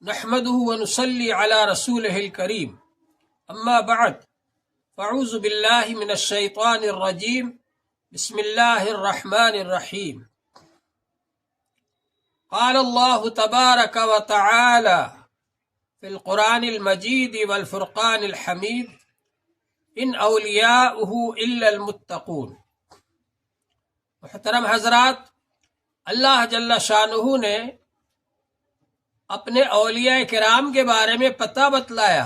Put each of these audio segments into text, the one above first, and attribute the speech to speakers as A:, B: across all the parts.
A: نحمده ونصلي على رسوله الكريم اما بعد فاعوذ بالله من الشيطان الرجيم بسم الله الرحمن الرحيم قال الله تبارك وتعالى في القرآن المجيد والفرقان الحميد ان اولیاؤه الا المتقون۔ محترم حضرات، اللہ جل شانہ نے اپنے اولیاء کرام کے بارے میں پتہ بتلایا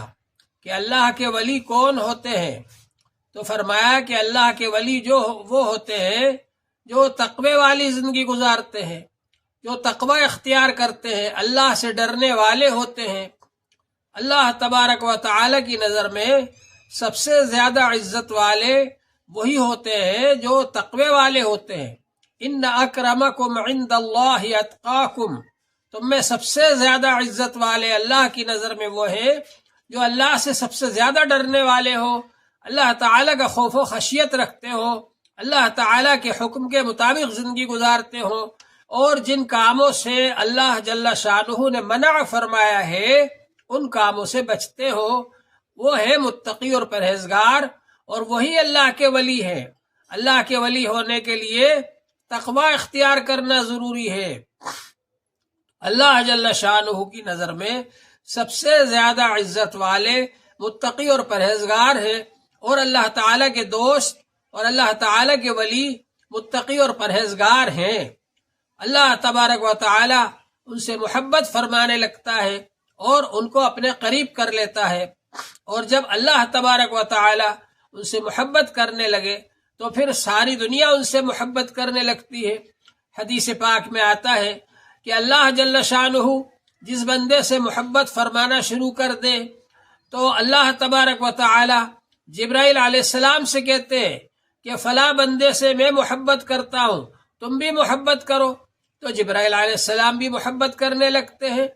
A: کہ اللہ کے ولی کون ہوتے ہیں، تو فرمایا کہ اللہ کے ولی وہ ہوتے ہیں جو تقوی والی زندگی گزارتے ہیں، جو تقوی اختیار کرتے ہیں، اللہ سے ڈرنے والے ہوتے ہیں۔ اللہ تبارک و تعالی کی نظر میں سب سے زیادہ عزت والے وہی ہوتے ہیں جو تقوی والے ہوتے ہیں۔ ان اکرمکم عند اللہ اتقاکم، تم میں سب سے زیادہ عزت والے اللہ کی نظر میں وہ ہیں جو اللہ سے سب سے زیادہ ڈرنے والے ہو، اللہ تعالیٰ کا خوف و خشیت رکھتے ہو، اللہ تعالیٰ کے حکم کے مطابق زندگی گزارتے ہو، اور جن کاموں سے اللہ جل شانہ نے منع فرمایا ہے ان کاموں سے بچتے ہو، وہ ہے متقی اور پرہیزگار، اور وہی اللہ کے ولی ہے۔ اللہ کے ولی ہونے کے لیے تقوی اختیار کرنا ضروری ہے۔ اللہ جل شانہ کی نظر میں سب سے زیادہ عزت والے متقی اور پرہیزگار ہیں، اور اللہ تعالیٰ کے دوست اور اللہ تعالیٰ کے ولی متقی اور پرہیزگار ہیں۔ اللہ تبارک و تعالیٰ ان سے محبت فرمانے لگتا ہے اور ان کو اپنے قریب کر لیتا ہے، اور جب اللہ تبارک و تعالیٰ ان سے محبت کرنے لگے تو پھر ساری دنیا ان سے محبت کرنے لگتی ہے۔ حدیث پاک میں آتا ہے کہ اللہ جل شانہ جس بندے سے محبت فرمانا شروع کر دے تو اللہ تبارک و تعالی جبرائیل علیہ السلام سے کہتے ہیں کہ فلاں بندے سے میں محبت کرتا ہوں، تم بھی محبت کرو، تو جبرائیل علیہ السلام بھی محبت کرنے لگتے ہیں۔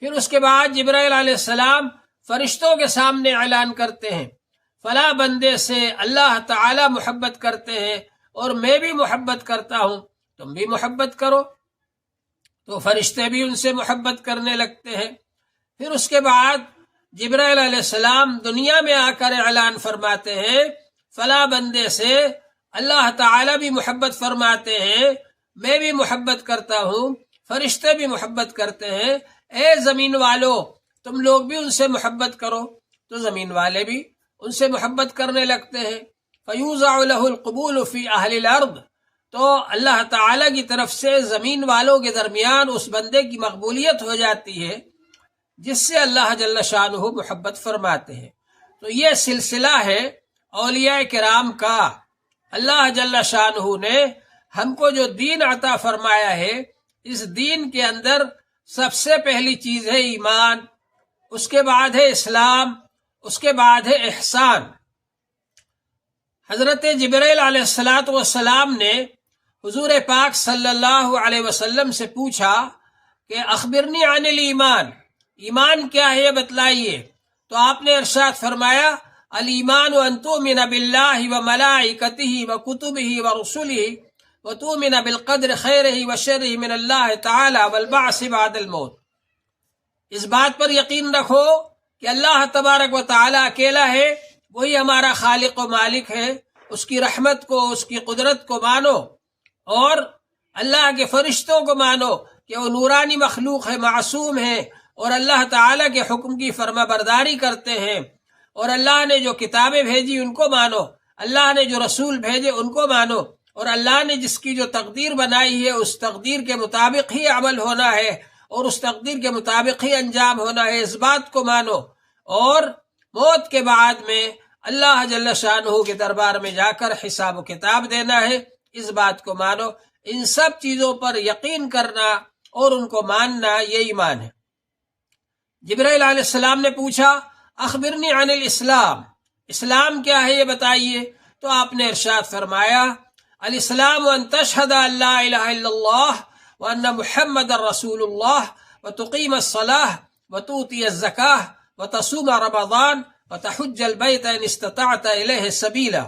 A: پھر اس کے بعد جبرائیل علیہ السلام فرشتوں کے سامنے اعلان کرتے ہیں فلاں بندے سے اللہ تعالی محبت کرتے ہیں اور میں بھی محبت کرتا ہوں، تم بھی محبت کرو، تو فرشتے بھی ان سے محبت کرنے لگتے ہیں۔ پھر اس کے بعد جبرائیل علیہ السلام دنیا میں آ کر اعلان فرماتے ہیں فلاں بندے سے اللہ تعالی بھی محبت فرماتے ہیں، میں بھی محبت کرتا ہوں، فرشتے بھی محبت کرتے ہیں، اے زمین والو تم لوگ بھی ان سے محبت کرو، تو زمین والے بھی ان سے محبت کرنے لگتے ہیں۔ فَيُوزَعُ لَهُ الْقُبُولُ فِي أَهْلِ الْأَرْضِ، تو اللہ تعالیٰ کی طرف سے زمین والوں کے درمیان اس بندے کی مقبولیت ہو جاتی ہے جس سے اللہ جل شانہ محبت فرماتے ہیں۔ تو یہ سلسلہ ہے اولیاء کرام کا۔ اللہ جل شانہ نے ہم کو جو دین عطا فرمایا ہے، اس دین کے اندر سب سے پہلی چیز ہے ایمان، اس کے بعد ہے اسلام، اس کے بعد ہے احسان۔ حضرت جبرائیل علیہ السلام نے حضور پاک صلی اللہ علیہ وسلم سے پوچھا کہ اخبرنی عن الایمان، ایمان کیا ہے یہ بتلائیے، تو آپ نے ارشاد فرمایا الایمان ان تؤمن باللہ وملائکتہ وکتبہ ورسلہ وتؤمن بالقدر خیرہ وشرہ من اللہ تعالی والبعث بعد الموت۔ اس بات پر یقین رکھو کہ اللہ تبارک و تعالی اکیلا ہے، وہی ہمارا خالق و مالک ہے، اس کی رحمت کو، اس کی قدرت کو مانو، اور اللہ کے فرشتوں کو مانو کہ وہ نورانی مخلوق ہے، معصوم ہے، اور اللہ تعالیٰ کے حکم کی فرما برداری کرتے ہیں، اور اللہ نے جو کتابیں بھیجی ان کو مانو، اللہ نے جو رسول بھیجے ان کو مانو، اور اللہ نے جس کی جو تقدیر بنائی ہے اس تقدیر کے مطابق ہی عمل ہونا ہے اور اس تقدیر کے مطابق ہی انجام ہونا ہے، اس بات کو مانو، اور موت کے بعد میں اللہ جل شانہ کے دربار میں جا کر حساب و کتاب دینا ہے، اس بات کو مانو۔ ان سب چیزوں پر یقین کرنا اور ان کو ماننا یہ ایمان ہے۔ جبرائیل علیہ السلام نے پوچھا اخبرنی عن الاسلام، اسلام کیا ہے یہ بتائیے، تو آپ نے ارشاد فرمایا الاسلام ان تشہد ان لا الہ الا اللہ وان محمد رسول اللہ وتقیم الصلاۃ وتؤتی الزکاۃ وتصوم رمضان وتحج البیت ان استطعت الیہ سبیلا۔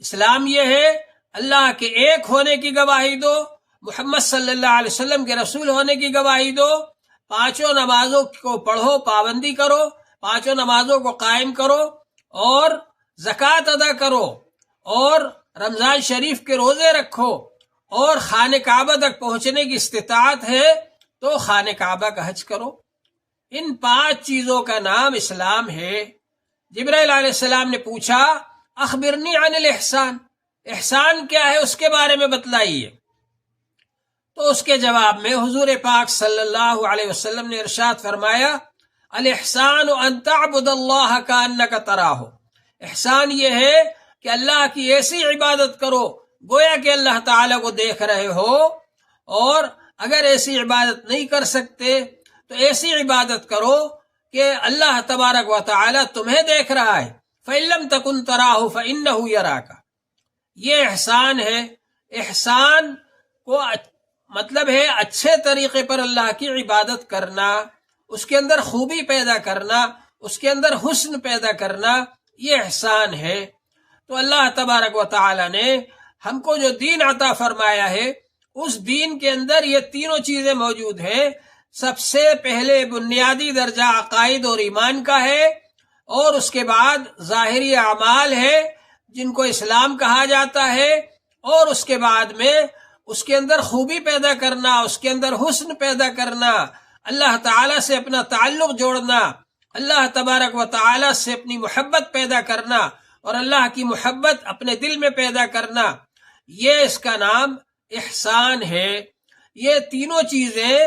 A: اسلام یہ ہے اللہ کے ایک ہونے کی گواہی دو، محمد صلی اللہ علیہ وسلم کے رسول ہونے کی گواہی دو، پانچوں نمازوں کو پڑھو، پابندی کرو، پانچوں نمازوں کو قائم کرو اور زکوٰۃ ادا کرو اور رمضان شریف کے روزے رکھو، اور خانہ کعبہ تک پہنچنے کی استطاعت ہے تو خانہ کعبہ کا حج کرو۔ ان 5 چیزوں کا نام اسلام ہے۔ جبرائیل علیہ السلام نے پوچھا اخبرنی عن الاحسان، احسان کیا ہے اس کے بارے میں بتلائیے۔ تو اس کے جواب میں حضور پاک صلی اللہ علیہ وسلم نے ارشاد فرمایا الاحسان ان تعبد اللہ کانک تراہ، احسان یہ ہے کہ اللہ کی ایسی عبادت کرو گویا کہ اللہ تعالیٰ کو دیکھ رہے ہو، اور اگر ایسی عبادت نہیں کر سکتے تو ایسی عبادت کرو کہ اللہ تبارک و تعالیٰ تمہیں دیکھ رہا ہے۔ فَإِن لَّمْ تَكُن تَرَاهُ فَإِنَّهُ يَرَاكَ، یہ احسان ہے۔ احسان کو مطلب ہے اچھے طریقے پر اللہ کی عبادت کرنا، اس کے اندر خوبی پیدا کرنا، اس کے اندر حسن پیدا کرنا، یہ احسان ہے۔ تو اللہ تبارک و تعالی نے ہم کو جو دین عطا فرمایا ہے اس دین کے اندر یہ تینوں چیزیں موجود ہیں۔ سب سے پہلے بنیادی درجہ عقائد اور ایمان کا ہے، اور اس کے بعد ظاہری اعمال ہے جن کو اسلام کہا جاتا ہے، اور اس کے بعد میں اس کے اندر خوبی پیدا کرنا، اس کے اندر حسن پیدا کرنا، اللہ تعالیٰ سے اپنا تعلق جوڑنا، اللہ تبارک و تعالیٰ سے اپنی محبت پیدا کرنا اور اللہ کی محبت اپنے دل میں پیدا کرنا، یہ اس کا نام احسان ہے۔ یہ تینوں چیزیں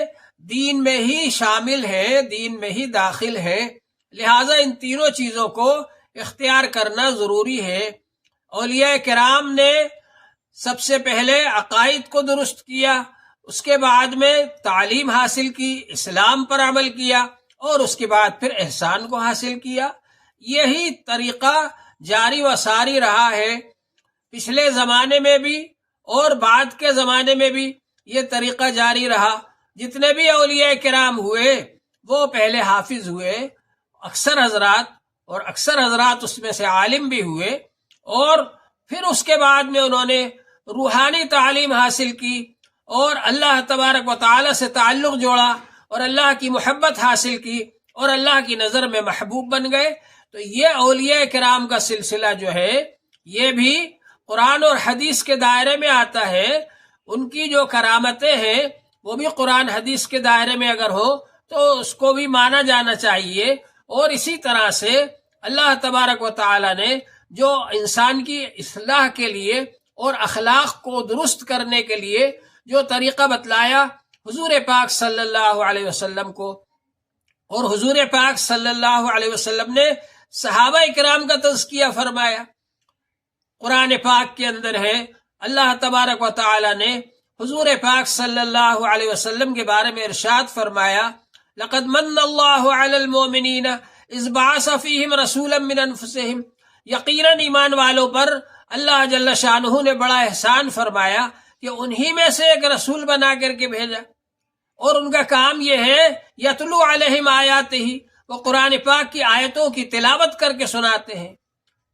A: دین میں ہی شامل ہیں، دین میں ہی داخل ہیں، لہٰذا ان تینوں چیزوں کو اختیار کرنا ضروری ہے۔ اولیاء کرام نے سب سے پہلے عقائد کو درست کیا، اس کے بعد میں تعلیم حاصل کی، اسلام پر عمل کیا، اور اس کے بعد پھر احسان کو حاصل کیا۔ یہی طریقہ جاری و ساری رہا ہے، پچھلے زمانے میں بھی اور بعد کے زمانے میں بھی یہ طریقہ جاری رہا۔ جتنے بھی اولیاء کرام ہوئے وہ پہلے حافظ ہوئے، اکثر حضرات اس میں سے عالم بھی ہوئے، اور پھر اس کے بعد میں انہوں نے روحانی تعلیم حاصل کی اور اللہ تبارک و تعالی سے تعلق جوڑا اور اللہ کی محبت حاصل کی اور اللہ کی نظر میں محبوب بن گئے۔ تو یہ اولیاء کرام کا سلسلہ جو ہے یہ بھی قرآن اور حدیث کے دائرے میں آتا ہے۔ ان کی جو کرامتیں ہیں وہ بھی قرآن حدیث کے دائرے میں اگر ہو تو اس کو بھی مانا جانا چاہیے۔ اور اسی طرح سے اللہ تبارک و تعالی نے جو انسان کی اصلاح کے لیے اور اخلاق کو درست کرنے کے لیے جو طریقہ بتلایا حضور پاک صلی اللہ علیہ وسلم کو، اور حضور پاک صلی اللہ علیہ وسلم نے صحابہ کرام کا تزکیہ فرمایا۔ قرآن پاک کے اندر ہے اللہ تبارک و تعالی نے حضور پاک صلی اللہ علیہ وسلم کے بارے میں ارشاد فرمایا لقد من اللہ علی المؤمنین اذ بعث فیہم رسولا من انفسہم، یقیناً ایمان والوں پر اللہ جل شانہ نے بڑا احسان فرمایا کہ انہی میں سے ایک رسول بنا کر کے بھیجا، اور ان کا کام یہ ہے یتلو علیہم آیاتہ، وہ قرآن پاک کی آیتوں کی تلاوت کر کے سناتے ہیں،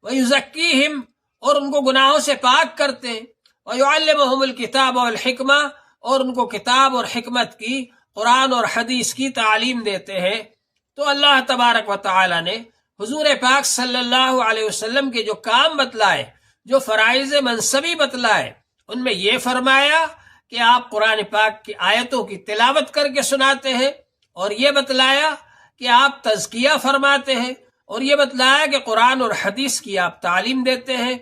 A: ویزکیہم، اور ان کو گناہوں سے پاک کرتے ہیں، ویعلمہم الکتاب والحکمہ، اور ان کو کتاب اور حکمت کی، قرآن اور حدیث کی تعلیم دیتے ہیں۔ تو اللہ تبارک و تعالی نے حضور پاک صلی اللہ علیہ وسلم کے جو کام بتلائے، جو فرائض منصبی بتلائے، ان میں یہ فرمایا کہ آپ قرآن پاک کی آیتوں کی تلاوت کر کے سناتے ہیں، اور یہ بتلایا کہ آپ تزکیہ فرماتے ہیں، اور یہ بتلایا کہ قرآن اور حدیث کی آپ تعلیم دیتے ہیں۔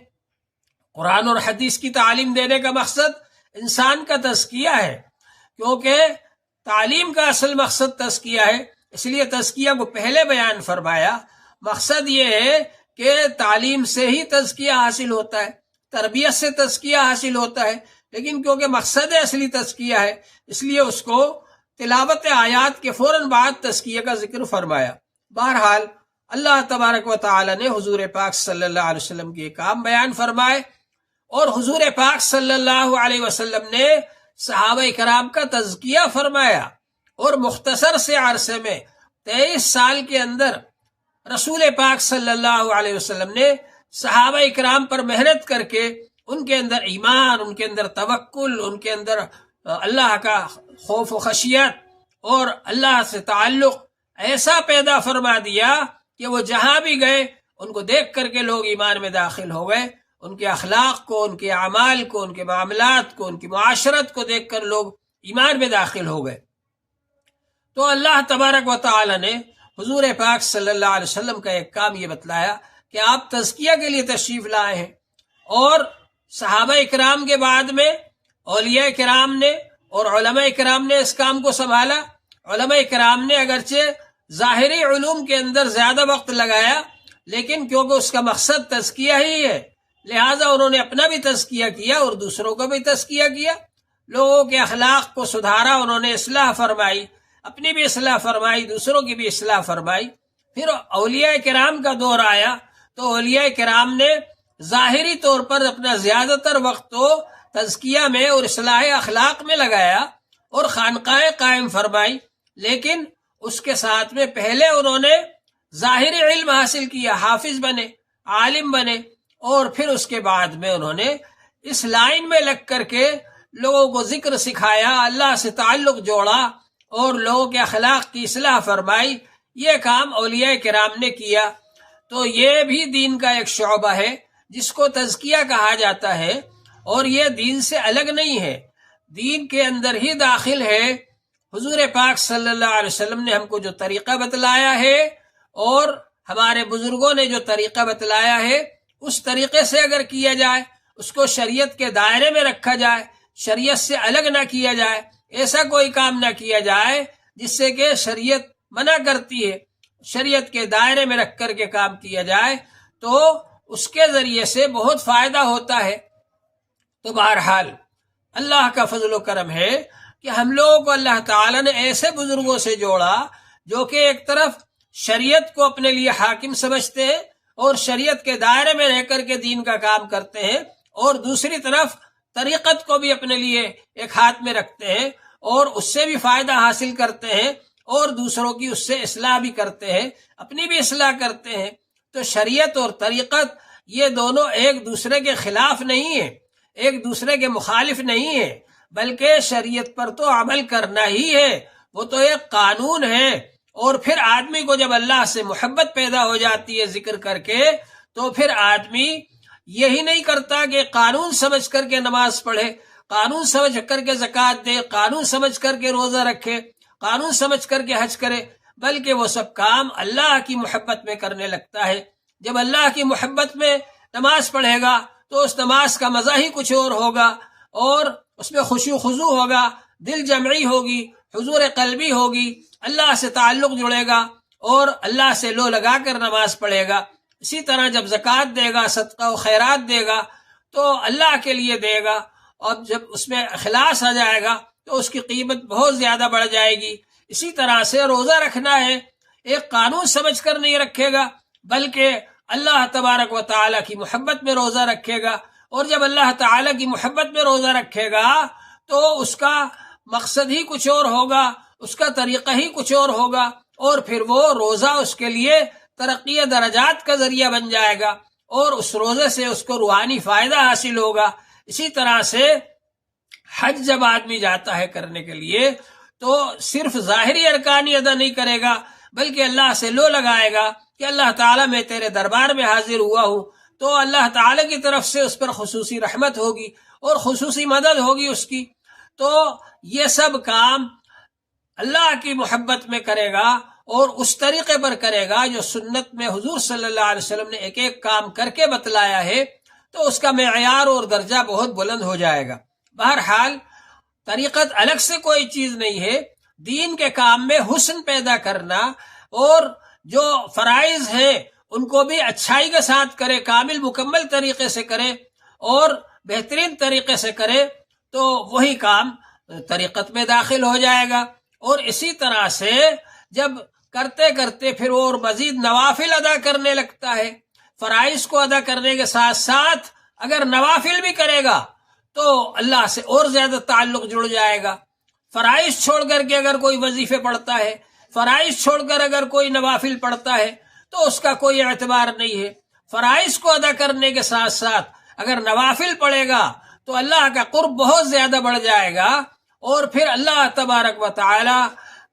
A: قرآن اور حدیث کی تعلیم دینے کا مقصد انسان کا تزکیہ ہے، کیونکہ تعلیم کا اصل مقصد تزکیہ ہے، اس لیے تزکیہ کو پہلے بیان فرمایا۔ مقصد یہ ہے کہ تعلیم سے ہی تزکیہ حاصل ہوتا ہے، تربیت سے تزکیہ حاصل ہوتا ہے، لیکن کیونکہ مقصد اصلی تزکیہ ہے اس لیے اس کو تلاوت آیات کے فوراً بعد تزکیہ کا ذکر فرمایا۔ بہرحال اللہ تبارک و تعالی نے حضور پاک صلی اللہ علیہ وسلم کے کام بیان فرمائے، اور حضور پاک صلی اللہ علیہ وسلم نے صحابہ کرام کا تزکیہ فرمایا، اور مختصر سے عرصے میں 23 سال کے اندر رسول پاک صلی اللہ علیہ وسلم نے صحابہ کرام پر محنت کر کے ان کے اندر ایمان، ان کے اندر توکل، ان کے اندر اللہ کا خوف و خشیت اور اللہ سے تعلق ایسا پیدا فرما دیا کہ وہ جہاں بھی گئے ان کو دیکھ کر کے لوگ ایمان میں داخل ہو گئے، ان کے اخلاق کو، ان کے اعمال کو، ان کے معاملات کو، ان کی معاشرت کو دیکھ کر لوگ ایمان میں داخل ہو گئے۔ تو اللہ تبارک و تعالی نے حضور پاک صلی اللہ علیہ وسلم کا ایک کام یہ بتلایا کہ آپ تزکیہ کے لیے تشریف لائے ہیں، اور صحابہ اکرام کے بعد میں اولیاء کرام نے اور علماء کرام نے اس کام کو سنبھالا۔ علماء کرام نے اگرچہ ظاہری علوم کے اندر زیادہ وقت لگایا، لیکن کیونکہ اس کا مقصد تزکیہ ہی ہے، لہٰذا انہوں نے اپنا بھی تزکیہ کیا اور دوسروں کا بھی تزکیہ کیا، لوگوں کے اخلاق کو سدھارا، انہوں نے اصلاح فرمائی، اپنی بھی اصلاح فرمائی، دوسروں کی بھی اصلاح فرمائی۔ پھر اولیاء کرام کا دور آیا تو اولیاء کرام نے ظاہری طور پر اپنا زیادہ تر وقت تو تزکیہ میں اور اصلاح اخلاق میں لگایا اور خانقاہیں قائم فرمائی، لیکن اس کے ساتھ میں پہلے انہوں نے ظاہری علم حاصل کیا، حافظ بنے، عالم بنے، اور پھر اس کے بعد میں انہوں نے اس لائن میں لگ کر کے لوگوں کو ذکر سکھایا، اللہ سے تعلق جوڑا اور لوگوں کے اخلاق کی اصلاح فرمائی۔ یہ کام اولیاء کرام نے کیا۔ تو یہ بھی دین کا ایک شعبہ ہے جس کو تزکیہ کہا جاتا ہے، اور یہ دین سے الگ نہیں ہے، دین کے اندر ہی داخل ہے۔ حضور پاک صلی اللہ علیہ وسلم نے ہم کو جو طریقہ بتلایا ہے اور ہمارے بزرگوں نے جو طریقہ بتلایا ہے، اس طریقے سے اگر کیا جائے، اس کو شریعت کے دائرے میں رکھا جائے، شریعت سے الگ نہ کیا جائے، ایسا کوئی کام نہ کیا جائے جس سے کہ شریعت منع کرتی ہے، شریعت کے دائرے میں رکھ کر کے کام کیا جائے تو اس کے ذریعے سے بہت فائدہ ہوتا ہے۔ تو بہرحال اللہ کا فضل و کرم ہے کہ ہم لوگوں کو اللہ تعالیٰ نے ایسے بزرگوں سے جوڑا جو کہ ایک طرف شریعت کو اپنے لیے حاکم سمجھتے ہیں اور شریعت کے دائرے میں رہ کر کے دین کا کام کرتے ہیں، اور دوسری طرف طریقت کو بھی اپنے لیے ایک ہاتھ میں رکھتے ہیں اور اس سے بھی فائدہ حاصل کرتے ہیں اور دوسروں کی اس سے اصلاح بھی کرتے ہیں، اپنی بھی اصلاح کرتے ہیں۔ تو شریعت اور طریقت یہ دونوں ایک دوسرے کے خلاف نہیں ہیں، ایک دوسرے کے مخالف نہیں ہیں، بلکہ شریعت پر تو عمل کرنا ہی ہے، وہ تو ایک قانون ہے۔ اور پھر آدمی کو جب اللہ سے محبت پیدا ہو جاتی ہے ذکر کر کے، تو پھر آدمی یہی نہیں کرتا کہ قانون سمجھ کر کے نماز پڑھے، قانون سمجھ کر کے زکوٰۃ دے، قانون سمجھ کر کے روزہ رکھے، قانون سمجھ کر کے حج کرے، بلکہ وہ سب کام اللہ کی محبت میں کرنے لگتا ہے۔ جب اللہ کی محبت میں نماز پڑھے گا تو اس نماز کا مزہ ہی کچھ اور ہوگا، اور اس میں خشوع خضوع ہوگا، دل جمعی ہوگی، حضور قلبی ہوگی، اللہ سے تعلق جڑے گا اور اللہ سے لو لگا کر نماز پڑھے گا۔ اسی طرح جب زکوٰۃ دے گا، صدقہ و خیرات دے گا تو اللہ کے لیے دے گا، اور جب اس میں اخلاص آ جائے گا تو اس کی قیمت بہت زیادہ بڑھ جائے گی۔ اسی طرح سے روزہ رکھنا ہے، ایک قانون سمجھ کر نہیں رکھے گا، بلکہ اللہ تبارک و تعالیٰ کی محبت میں روزہ رکھے گا، اور جب اللہ تعالیٰ کی محبت میں روزہ رکھے گا تو اس کا مقصد ہی کچھ اور ہوگا، اس کا طریقہ ہی کچھ اور ہوگا، اور پھر وہ روزہ اس کے لیے ترقی درجات کا ذریعہ بن جائے گا، اور اس روزے سے اس کو روحانی فائدہ حاصل ہوگا۔ اسی طرح سے حج جب آدمی جاتا ہے کرنے کے لیے تو صرف ظاہری ارکانی ادا نہیں کرے گا، بلکہ اللہ سے لو لگائے گا کہ اللہ تعالیٰ میں تیرے دربار میں حاضر ہوا ہوں، تو اللہ تعالیٰ کی طرف سے اس پر خصوصی رحمت ہوگی اور خصوصی مدد ہوگی اس کی۔ تو یہ سب کام اللہ کی محبت میں کرے گا اور اس طریقے پر کرے گا جو سنت میں حضور صلی اللہ علیہ وسلم نے ایک ایک کام کر کے بتلایا ہے، تو اس کا معیار اور درجہ بہت بلند ہو جائے گا۔ بہرحال طریقت الگ سے کوئی چیز نہیں ہے، دین کے کام میں حسن پیدا کرنا اور جو فرائض ہیں ان کو بھی اچھائی کے ساتھ کرے، کامل مکمل طریقے سے کرے اور بہترین طریقے سے کرے، تو وہی کام طریقت میں داخل ہو جائے گا۔ اور اسی طرح سے جب کرتے کرتے پھر اور مزید نوافل ادا کرنے لگتا ہے، فرائض کو ادا کرنے کے ساتھ ساتھ اگر نوافل بھی کرے گا تو اللہ سے اور زیادہ تعلق جڑ جائے گا۔ فرائض چھوڑ کر کے اگر کوئی وظیفے پڑھتا ہے، فرائض چھوڑ کر اگر کوئی نوافل پڑھتا ہے تو اس کا کوئی اعتبار نہیں ہے۔ فرائض کو ادا کرنے کے ساتھ ساتھ اگر نوافل پڑھے گا تو اللہ کا قرب بہت زیادہ بڑھ جائے گا، اور پھر اللہ تبارک و تعالی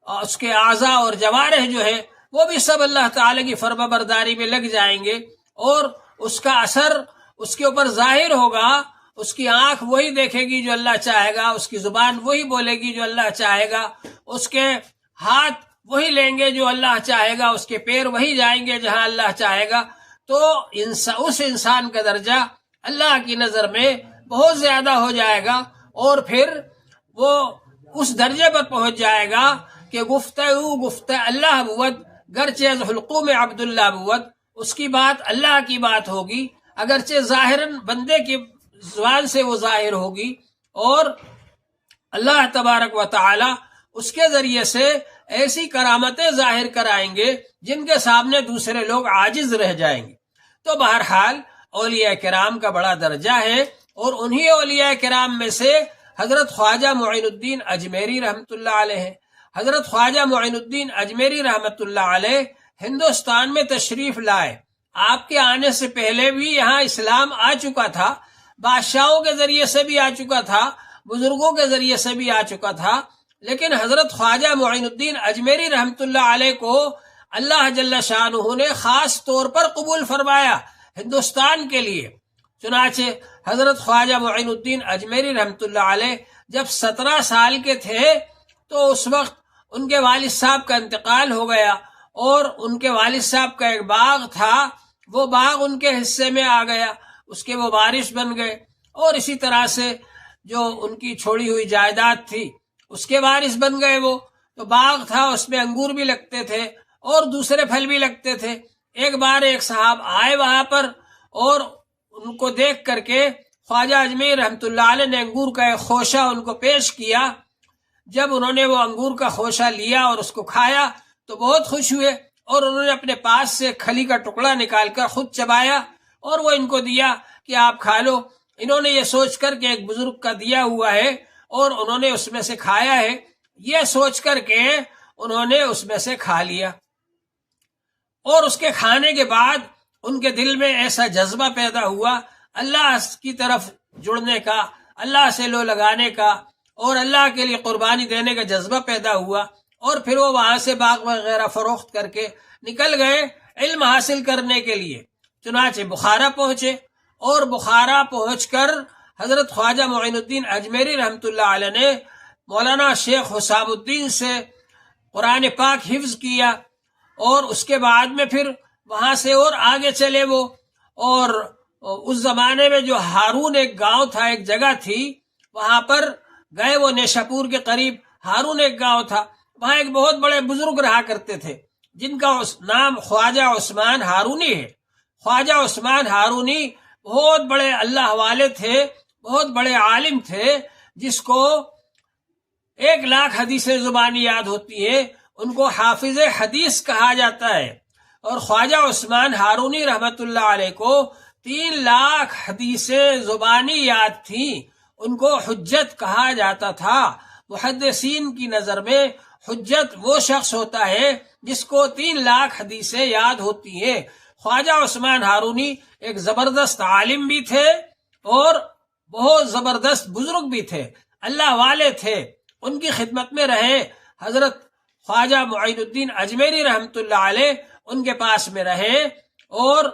A: اس کے اعضاء اور جوارح جو ہے وہ بھی سب اللہ تعالی کی فرما برداری میں لگ جائیں گے، اور اس کا اثر اس کے اوپر ظاہر ہوگا۔ اس کی آنکھ وہی دیکھے گی جو اللہ چاہے گا، اس کی زبان وہی بولے گی جو اللہ چاہے گا، اس کے ہاتھ وہی لیں گے جو اللہ چاہے گا، اس کے پیر وہی جائیں گے جہاں اللہ چاہے گا۔ تو اس انسان کا درجہ اللہ کی نظر میں بہت زیادہ ہو جائے گا، اور پھر وہ اس درجے پر پہنچ جائے گا کہ گفتہ اللہ بود، گرچہ از حلقوم عبداللہ بود، اس کی بات اللہ کی بات ہوگی، اگرچہ ظاہراً بندے کی زبان سے وہ ظاہر ہوگی، اور اللہ تبارک و تعالی اس کے ذریعے سے ایسی کرامتیں ظاہر کرائیں گے جن کے سامنے دوسرے لوگ عاجز رہ جائیں گے۔ تو بہرحال اولیاء کرام کا بڑا درجہ ہے، اور انہی اولیاء کرام میں سے حضرت خواجہ معین الدین اجمیری رحمۃ اللہ علیہ ہیں۔ حضرت خواجہ معین الدین اجمیری رحمۃ اللہ علیہ ہندوستان میں تشریف لائے۔ آپ کے آنے سے پہلے بھی یہاں اسلام آ چکا تھا، بادشاہوں کے ذریعے سے بھی آ چکا تھا، بزرگوں کے ذریعے سے بھی آ چکا تھا، لیکن حضرت خواجہ معین الدین اجمیری رحمۃ اللہ علیہ کو اللہ جل شانہ نے خاص طور پر قبول فرمایا ہندوستان کے لیے۔ چنانچہ حضرت خواجہ معین الدین اجمیری رحمۃ اللہ علیہ جب 17 سال کے تھے تو اس وقت ان کے والد صاحب کا انتقال ہو گیا، اور ان کے والد صاحب کا ایک باغ تھا، وہ باغ ان کے حصے میں آ گیا، اس کے وہ وارث بن گئے، اور اسی طرح سے جو ان کی چھوڑی ہوئی جائیداد تھی اس کے وارث بن گئے۔ وہ تو باغ تھا، اس میں انگور بھی لگتے تھے اور دوسرے پھل بھی لگتے تھے۔ ایک بار ایک صاحب آئے وہاں پر، اور ان کو دیکھ کر کے خواجہ اجمیر رحمۃ اللہ علیہ نے انگور کا ایک خوشہ ان کو پیش کیا۔ جب انہوں نے وہ انگور کا خوشہ لیا اور اس کو کھایا تو بہت خوش ہوئے، اور انہوں نے اپنے پاس سے کھلی کا ٹکڑا نکال کر خود چبایا اور وہ ان کو دیا کہ آپ کھا لو۔ انہوں نے یہ سوچ کر کہ ایک بزرگ کا دیا ہوا ہے اور انہوں نے اس میں سے کھایا ہے، یہ سوچ کر کے انہوں نے اس میں سے کھا لیا، اور اس کے کھانے کے بعد ان کے دل میں ایسا جذبہ پیدا ہوا اللہ کی طرف جڑنے کا، اللہ سے لو لگانے کا، اور اللہ کے لیے قربانی دینے کا جذبہ پیدا ہوا، اور پھر وہ وہاں سے باغ وغیرہ فروخت کر کے نکل گئے علم حاصل کرنے کے لیے۔ چنانچہ بخارا پہنچے، اور بخارا پہنچ کر حضرت خواجہ معین الدین اجمیری رحمۃ اللہ علیہ نے مولانا شیخ حسام الدین سے قرآن پاک حفظ کیا، اور اس کے بعد میں پھر وہاں سے اور آگے چلے وہ، اور اس زمانے میں جو ہارون ایک گاؤں تھا، ایک جگہ تھی، وہاں پر گئے، وہ نیشاپور کے قریب ہارون ایک گاؤں تھا، وہاں ایک بہت بڑے بزرگ رہا کرتے تھے جن کا نام خواجہ عثمان ہارونی ہے۔ خواجہ عثمان ہارونی بہت بڑے اللہ والے تھے، بہت بڑے عالم تھے، جس کو 1,00,000 حدیثیں زبانی یاد ہوتی ہیں، ان کو حافظ حدیث کہا جاتا ہے۔ اور خواجہ عثمان ہارونی رحمت اللہ علیہ کو 3,00,000 حدیثیں زبانی یاد تھیں، ان کو حجت کہا جاتا تھا۔ محدثین کی نظر میں حجت وہ شخص ہوتا ہے جس کو 3,00,000 حدیثیں یاد ہوتی ہیں۔ خواجہ عثمان ہارونی ایک زبردست عالم بھی تھے اور بہت زبردست بزرگ بھی تھے، اللہ والے تھے۔ ان کی خدمت میں رہے حضرت خواجہ معین الدین اجمیری رحمۃ اللہ علیہ، ان کے پاس میں رہے، اور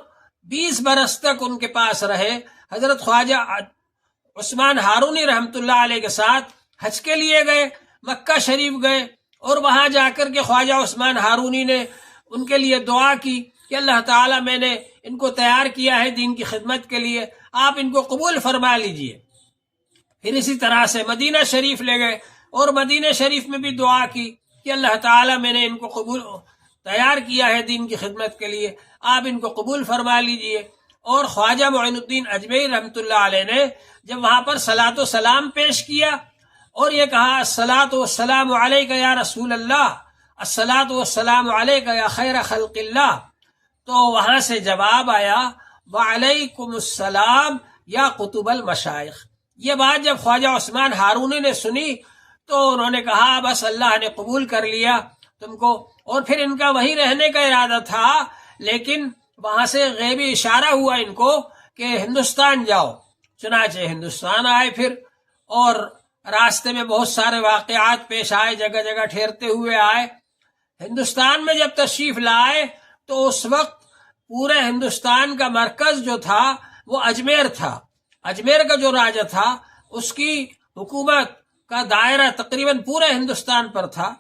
A: 20 برس تک ان کے پاس رہے۔ حضرت خواجہ عثمان ہارونی رحمۃ اللہ علیہ کے ساتھ حج کے لیے گئے، مکہ شریف گئے، اور وہاں جا کر کے خواجہ عثمان ہارونی نے ان کے لیے دعا کی کہ اللہ تعالیٰ، میں نے ان کو تیار کیا ہے دین کی خدمت کے لیے، آپ ان کو قبول فرما لیجئے۔ پھر اسی طرح سے مدینہ شریف لے گئے، اور مدینہ شریف میں بھی دعا کی کہ اللہ تعالیٰ، میں نے ان کو تیار کیا ہے دین کی خدمت کے لیے، آپ ان کو قبول فرما لیجئے۔ اور خواجہ معین الدین اجمیری رحمۃ اللہ علیہ نے جب وہاں پر صلاۃ و سلام پیش کیا اور یہ کہا الصلاۃ والسلام علیک یا رسول اللہ، الصلاۃ والسلام علیک یا خیر خلق اللہ، تو وہاں سے جواب آیا وعلیکم السلام یا قطب المشائخ۔ یہ بات جب خواجہ عثمان ہارونی نے سنی تو انہوں نے کہا بس اللہ نے قبول کر لیا تم کو۔ اور پھر ان کا وہیں رہنے کا ارادہ تھا، لیکن وہاں سے غیبی اشارہ ہوا ان کو کہ ہندوستان جاؤ۔ چنانچہ ہندوستان آئے پھر، اور راستے میں بہت سارے واقعات پیش آئے، جگہ جگہ ٹھہرتے ہوئے آئے۔ ہندوستان میں جب تشریف لائے تو اس وقت پورے ہندوستان کا مرکز جو تھا وہ اجمیر تھا۔ اجمیر کا جو راجا تھا اس کی حکومت کا دائرہ تقریباً پورے ہندوستان پر تھا۔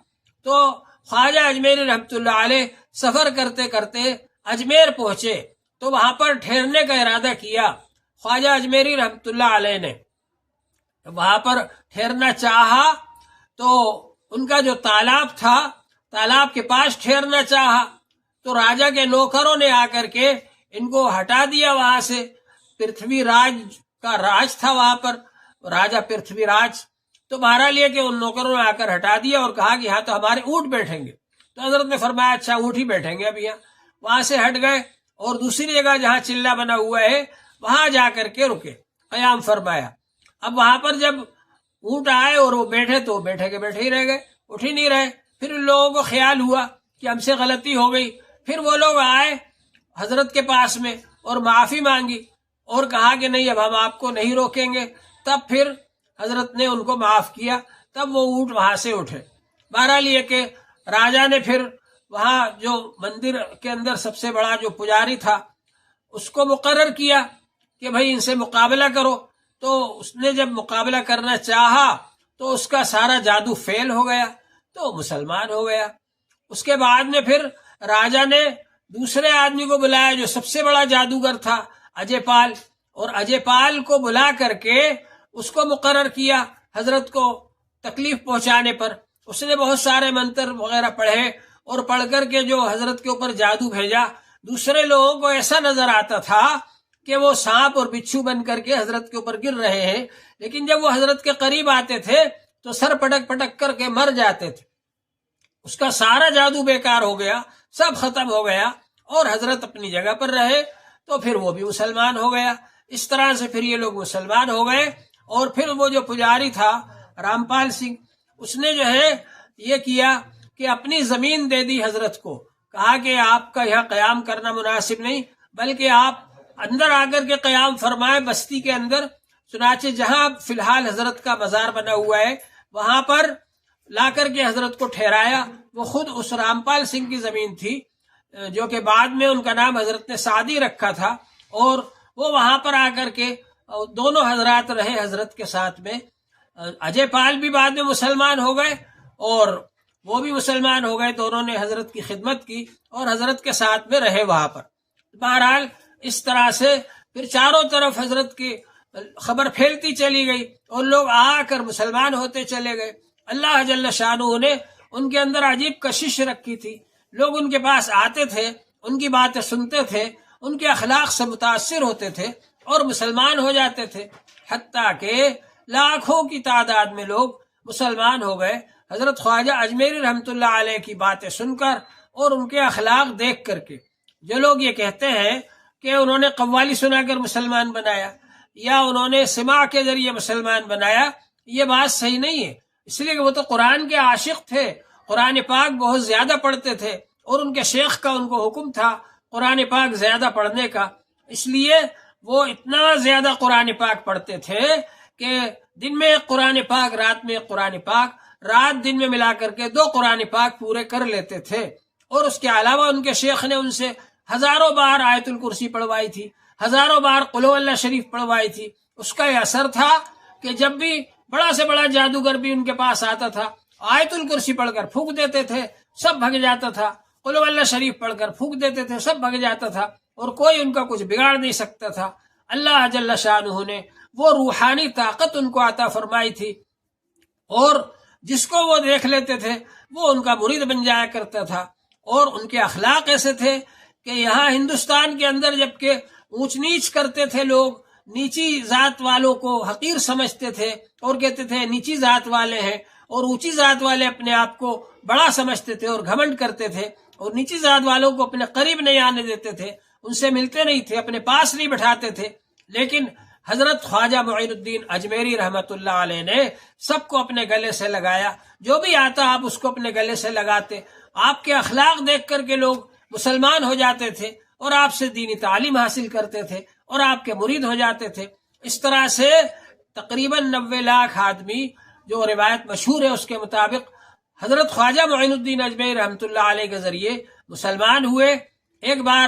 A: تو خواجہ اجمیری رحمۃ اللہ علیہ سفر کرتے کرتے اجمیر پہنچے تو وہاں پر ٹھہرنے کا ارادہ کیا۔ خواجہ اجمیری رحمۃ اللہ علیہ نے وہاں پر ٹھہرنا چاہا تو ان کا جو تالاب تھا، تالاب کے پاس ٹھہرنا چاہا تو راجا کے نوکروں نے آ کر کے ان کو ہٹا دیا وہاں سے۔ پرتھوی راج کا راج تھا وہاں پر، راجا پرتھوی راج۔ تو بہرحال یہ کہ ان نوکروں نے آ کر ہٹا دیا اور کہا کہ یہاں تو ہمارے اونٹ بیٹھیں گے۔ تو حضرت نے فرمایا اچھا اونٹ ہی بیٹھیں گے اب یہاں۔ وہاں سے ہٹ گئے اور دوسری جگہ جہاں چلہ بنا ہوا ہے وہاں جا کر کے رکے، قیام فرمایا۔ اب وہاں پر جب اونٹ آئے اور وہ بیٹھے تو بیٹھے کے بیٹھے ہی رہ گئے، اٹھ ہی نہیں رہے۔ پھر ان لوگوں کو خیال ہوا کہ ہم سے غلطی ہو گئی۔ پھر وہ لوگ آئے حضرت کے پاس میں اور معافی مانگی اور کہا کہ نہیں اب ہم آپ کو نہیں روکیں گے۔ تب پھر حضرت نے ان کو معاف کیا، تب وہ اونٹ وہاں سے اٹھے۔ بہرحال یہ کہ راجا نے پھر وہاں جو مندر کے اندر سب سے بڑا جو پجاری تھا اس کو مقرر کیا کہ بھائی ان سے مقابلہ کرو۔ تو اس نے جب مقابلہ کرنا چاہا تو اس کا سارا جادو فیل ہو گیا تو مسلمان ہو گیا۔ اس کے بعد میں پھر راجا نے دوسرے آدمی کو بلایا جو سب سے بڑا جادوگر تھا، اجے پال، اور اجے پال کو بلا کر کے اس کو مقرر کیا حضرت کو تکلیف پہنچانے پر۔ اس نے بہت سارے منتر وغیرہ پڑھے اور پڑھ کر کے جو حضرت کے اوپر جادو بھیجا، دوسرے لوگوں کو ایسا نظر آتا تھا کہ وہ سانپ اور بچھو بن کر کے حضرت کے اوپر گر رہے ہیں، لیکن جب وہ حضرت کے قریب آتے تھے تو سر پٹک پٹک کر کے مر جاتے تھے۔ اس کا سارا جادو بیکار ہو گیا، سب ختم ہو گیا اور حضرت اپنی جگہ پر رہے۔ تو پھر وہ بھی مسلمان ہو گیا۔ اس طرح سے پھر یہ لوگ مسلمان ہو گئے۔ اور پھر وہ جو پجاری تھا رامپال سنگھ، اس نے جو ہے یہ کیا کہ اپنی زمین دے دی حضرت کو، کہا کہ آپ کا یہاں قیام کرنا مناسب نہیں، بلکہ آپ اندر آ کر کے قیام فرمائے بستی کے اندر۔ چنانچہ جہاں فی الحال حضرت کا مزار بنا ہوا ہے وہاں پر لا کر کے حضرت کو ٹھہرایا۔ وہ خود اس رامپال سنگھ کی زمین تھی جو کہ بعد میں ان کا نام حضرت نے سعدی رکھا تھا، اور وہ وہاں پر آ کر کے دونوں حضرات رہے حضرت کے ساتھ میں۔ اجے پال بھی بعد میں مسلمان ہو گئے اور وہ بھی مسلمان ہو گئے، دونوں نے حضرت کی خدمت کی اور حضرت کے ساتھ میں رہے وہاں پر۔ بہرحال اس طرح سے پھر چاروں طرف حضرت کی خبر پھیلتی چلی گئی اور لوگ آ کر مسلمان ہوتے چلے گئے۔ اللہ جل شانہ نے ان کے اندر عجیب کشش رکھی تھی۔ لوگ ان کے پاس آتے تھے، ان کی باتیں سنتے تھے، ان کے اخلاق سے متاثر ہوتے تھے اور مسلمان ہو جاتے تھے، حتیٰ کہ لاکھوں کی تعداد میں لوگ مسلمان ہو گئے حضرت خواجہ اجمیری رحمۃ اللہ علیہ کی باتیں سن کر اور ان کے اخلاق دیکھ کر کے۔ جو لوگ یہ کہتے ہیں کہ انہوں نے قوالی سنا کر مسلمان بنایا یا انہوں نے سماع کے ذریعے مسلمان بنایا، یہ بات صحیح نہیں ہے، اس لیے کہ وہ تو قرآن کے عاشق تھے، قرآن پاک بہت زیادہ پڑھتے تھے اور ان کے شیخ کا ان کو حکم تھا قرآن پاک زیادہ پڑھنے کا، اس لیے وہ اتنا زیادہ قرآن پاک پڑھتے تھے کہ دن میں ایک قرآن پاک، رات میں ایک قرآن پاک، رات دن میں ملا کر کے 2 قرآن پاک پورے کر لیتے تھے۔ اور اس کے علاوہ ان کے شیخ نے ان سے ہزاروں بار آیت الکرسی پڑھوائی تھی، ہزاروں بار قل هو اللہ شریف پڑھوائی تھی۔ اس کا یہ اثر تھا کہ جب بھی بڑا سے بڑا جادوگر بھی ان کے پاس آتا تھا، آیت الکرسی پڑھ کر پھونک دیتے تھے، سب بھگ جاتا تھا، قل هو اللہ شریف پڑھ کر پھونک دیتے تھے، سب بھگ جاتا تھا اور کوئی ان کا کچھ بگاڑ نہیں سکتا تھا۔ اللہ جل شانہ نے وہ روحانی طاقت ان کو عطا فرمائی تھی اور جس کو وہ دیکھ لیتے تھے وہ ان کا مرید بن جایا کرتا تھا۔ اور ان کے اخلاق ایسے تھے کہ یہاں ہندوستان کے اندر جبکہ اونچ نیچ کرتے تھے، لوگ نیچی ذات والوں کو حقیر سمجھتے تھے اور کہتے تھے نیچی ذات والے ہیں، اور اونچی ذات والے اپنے آپ کو بڑا سمجھتے تھے اور گھمنڈ کرتے تھے، اور نیچی ذات والوں کو اپنے قریب نہیں آنے دیتے تھے، ان سے ملتے نہیں تھے، اپنے پاس نہیں بٹھاتے تھے۔ لیکن حضرت خواجہ معین الدین اجمیری رحمۃ اللہ علیہ نے سب کو اپنے گلے سے لگایا، جو بھی آتا آپ اس کو اپنے گلے سے لگاتے۔ آپ کے اخلاق دیکھ کر کے لوگ مسلمان ہو جاتے تھے اور آپ سے دینی تعلیم حاصل کرتے تھے اور آپ کے مرید ہو جاتے تھے۔ اس طرح سے تقریباً 90 لاکھ آدمی جو روایت مشہور ہے اس کے مطابق حضرت خواجہ معین الدین اجمیری رحمۃ اللہ علیہ کے ذریعے مسلمان ہوئے۔ ایک بار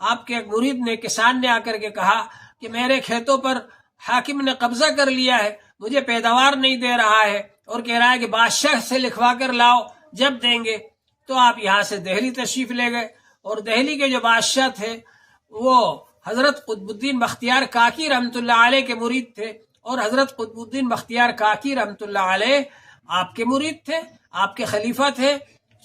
A: آپ کے ایک مرید نے، کسان نے آ کر کے کہا کہ میرے کھیتوں پر حاکم نے قبضہ کر لیا ہے، مجھے پیداوار نہیں دے رہا ہے، اور کہہ رہا ہے کہ بادشاہ سے لکھوا کر لاؤ، جب دیں گے۔ تو آپ یہاں سے دہلی تشریف لے گئے، اور دہلی کے جو بادشاہ تھے وہ حضرت قطب الدین بختیار کاکی رحمۃ اللہ علیہ کے مرید تھے، اور حضرت قطب الدین بختیار کاکی رحمۃ اللہ علیہ آپ کے مرید تھے، آپ کے خلیفہ تھے۔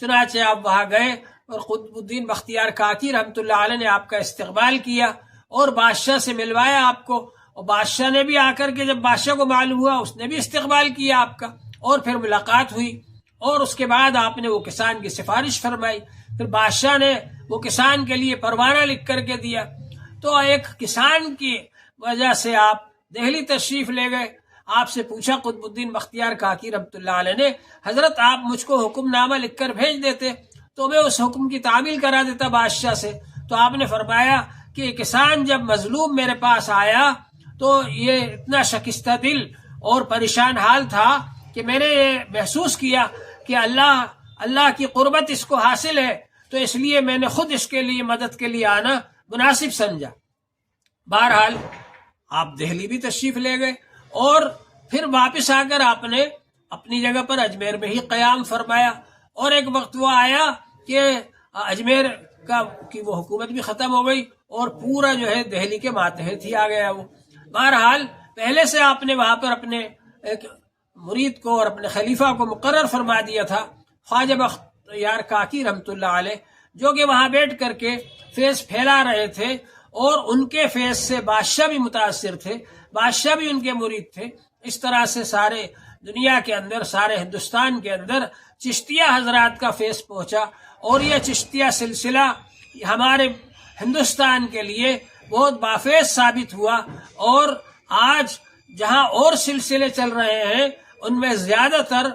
A: چنانچہ آپ وہاں گئے اور قطب الدین بختیار کاکی رحمۃ اللہ علیہ نے آپ کا استقبال کیا اور بادشاہ سے ملوایا آپ کو، اور بادشاہ نے بھی آ کر کے، جب بادشاہ کو معلوم ہوا، اس نے بھی استقبال کیا آپ کا، اور پھر ملاقات ہوئی، اور اس کے بعد آپ نے وہ کسان کی سفارش فرمائی۔ پھر بادشاہ نے وہ کسان کے لیے پروانہ لکھ کر کے دیا۔ تو ایک کسان کی وجہ سے آپ دہلی تشریف لے گئے۔ آپ سے پوچھا قطب الدین بختیار کاکی رحمۃ اللہ علیہ نے، حضرت آپ مجھ کو حکم نامہ لکھ کر بھیج دیتے تو میں اس حکم کی تعمیل کرا دیتا بادشاہ سے۔ تو آپ نے فرمایا کہ کسان جب مظلوم میرے پاس آیا تو یہ اتنا شکستہ دل اور پریشان حال تھا کہ میں نے یہ محسوس کیا کہ اللہ کی قربت اس کو حاصل ہے، تو اس لیے میں نے خود اس کے لیے مدد کے لیے آنا مناسب سمجھا۔ بہرحال آپ دہلی بھی تشریف لے گئے، اور پھر واپس آ کر آپ نے اپنی جگہ پر اجمیر میں ہی قیام فرمایا، اور ایک وقت وہ آیا کہ اجمیر کی وہ حکومت بھی ختم ہو گئی، اور پورا جو ہے دہلی کے ماتحت ہی آ گیا وہ۔ بہرحال پہلے سے آپ نے وہاں پر اپنے ایک مرید کو اور اپنے خلیفہ کو مقرر فرما دیا تھا، خواجہ بختیار کاکی رحمۃ اللہ علیہ، جو کہ وہاں بیٹھ کر کے فیض پھیلا رہے تھے، اور ان کے فیض سے بادشاہ بھی متاثر تھے، بادشاہ بھی ان کے مرید تھے۔ اس طرح سے سارے دنیا کے اندر، سارے ہندوستان کے اندر چشتیہ حضرات کا فیض پہنچا، اور یہ چشتیہ سلسلہ ہمارے ہندوستان کے لیے بہت بافیض ثابت ہوا، اور آج جہاں اور سلسلے چل رہے ہیں ان میں زیادہ تر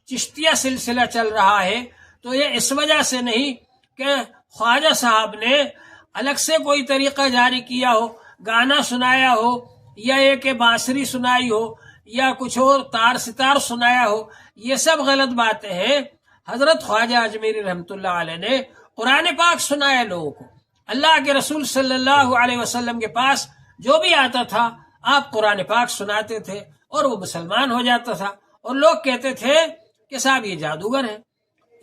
A: چشتیہ سلسلہ چل رہا ہے۔ تو یہ اس وجہ سے نہیں کہ خواجہ صاحب نے الگ سے کوئی طریقہ جاری کیا ہو، گانا سنایا ہو، یا یہ کہ بانسری سنائی ہو، یا کچھ اور تار ستار سنایا ہو، یہ سب غلط باتیں ہیں۔ حضرت خواجہ اجمیری رحمۃ اللہ علیہ نے قرآن پاک سنایا لوگوں کو۔ اللہ کے رسول صلی اللہ علیہ وسلم کے پاس جو بھی آتا تھا آپ قرآن پاک سناتے تھے، اور وہ مسلمان ہو جاتا تھا، اور لوگ کہتے تھے کہ صاحب یہ جادوگر ہے۔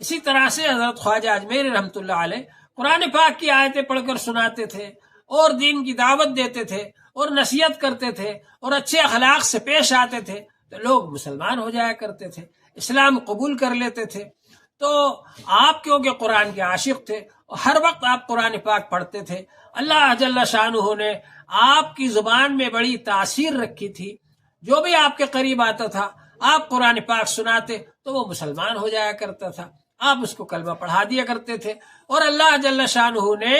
A: اسی طرح سے حضرت خواجہ اجمیری رحمۃ اللہ علیہ قرآن پاک کی آیتیں پڑھ کر سناتے تھے، اور دین کی دعوت دیتے تھے، اور نصیحت کرتے تھے، اور اچھے اخلاق سے پیش آتے تھے، تو لوگ مسلمان ہو جایا کرتے تھے، اسلام قبول کر لیتے تھے۔ تو آپ کیونکہ قرآن کے عاشق تھے، اور ہر وقت آپ قرآن پاک پڑھتے تھے، اللہ جل شانہ نے آپ کی زبان میں بڑی تاثیر رکھی تھی۔ جو بھی آپ کے قریب آتا تھا آپ قرآن پاک سناتے تو وہ مسلمان ہو جایا کرتا تھا، آپ اس کو کلمہ پڑھا دیا کرتے تھے، اور اللہ جل شانہ نے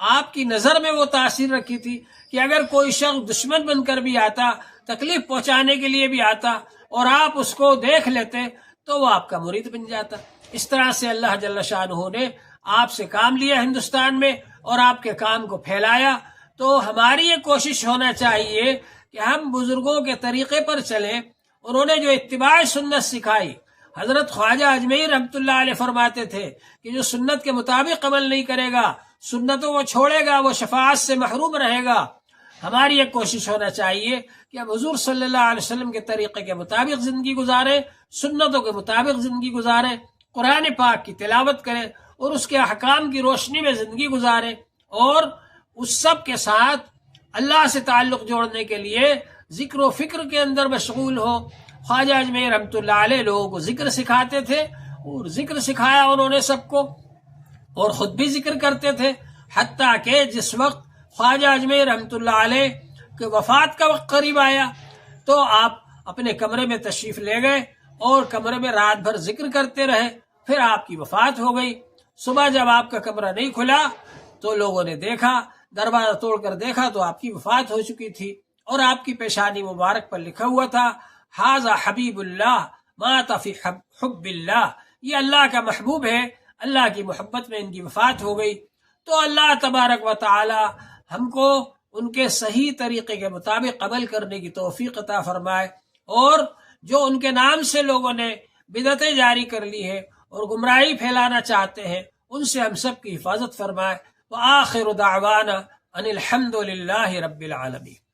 A: آپ کی نظر میں وہ تاثیر رکھی تھی کہ اگر کوئی شخص دشمن بن کر بھی آتا، تکلیف پہنچانے کے لیے بھی آتا، اور آپ اس کو دیکھ لیتے تو وہ آپ کا مرید بن جاتا۔ اس طرح سے اللہ جل شانہ نے آپ سے کام لیا ہندوستان میں، اور آپ کے کام کو پھیلایا۔ تو ہماری یہ کوشش ہونا چاہیے کہ ہم بزرگوں کے طریقے پر چلیں۔ انہوں نے جو اتباع سنت سکھائی، حضرت خواجہ اجمیری رحمۃ اللہ علیہ فرماتے تھے کہ جو سنت کے مطابق عمل نہیں کرے گا، سنتوں کو چھوڑے گا، وہ شفاعت سے محروم رہے گا۔ ہماری یہ کوشش ہونا چاہیے کہ ہم حضور صلی اللہ علیہ وسلم کے طریقے کے مطابق زندگی گزاریں، سنتوں کے مطابق زندگی گزاریں، قرآن پاک کی تلاوت کریں، اور اس کے احکام کی روشنی میں زندگی گزاریں، اور اس سب کے ساتھ اللہ سے تعلق جوڑنے کے لیے ذکر و فکر کے اندر مشغول ہو۔ خواجہ اجمیری رحمۃ اللہ علیہ لوگوں کو ذکر سکھاتے تھے، اور ذکر سکھایا انہوں نے سب کو، اور خود بھی ذکر کرتے تھے، حتیٰ کہ جس وقت خواجہ اجمیری رحمۃ اللہ علیہ کے وفات کا وقت قریب آیا تو آپ اپنے کمرے میں تشریف لے گئے، اور کمرے میں رات بھر ذکر کرتے رہے۔ پھر آپ کی وفات ہو گئی۔ صبح جب آپ کا کمرہ نہیں کھلا تو لوگوں نے دیکھا، دروازہ توڑ کر دیکھا تو آپ کی وفات ہو چکی تھی، اور آپ کی پیشانی مبارک پر لکھا ہوا تھا ھذا حبیب اللہ مات فی حب اللہ، یہ اللہ کا محبوب ہے، اللہ کی محبت میں ان کی وفات ہو گئی۔ تو اللہ تبارک و تعالی ہم کو ان کے صحیح طریقے کے مطابق عمل کرنے کی توفیق عطا فرمائے، اور جو ان کے نام سے لوگوں نے بدعتیں جاری کر لی ہے اور گمراہی پھیلانا چاہتے ہیں، ان سے ہم سب کی حفاظت فرمائے۔ وآخر دعوانا ان الحمد للہ رب العالمین۔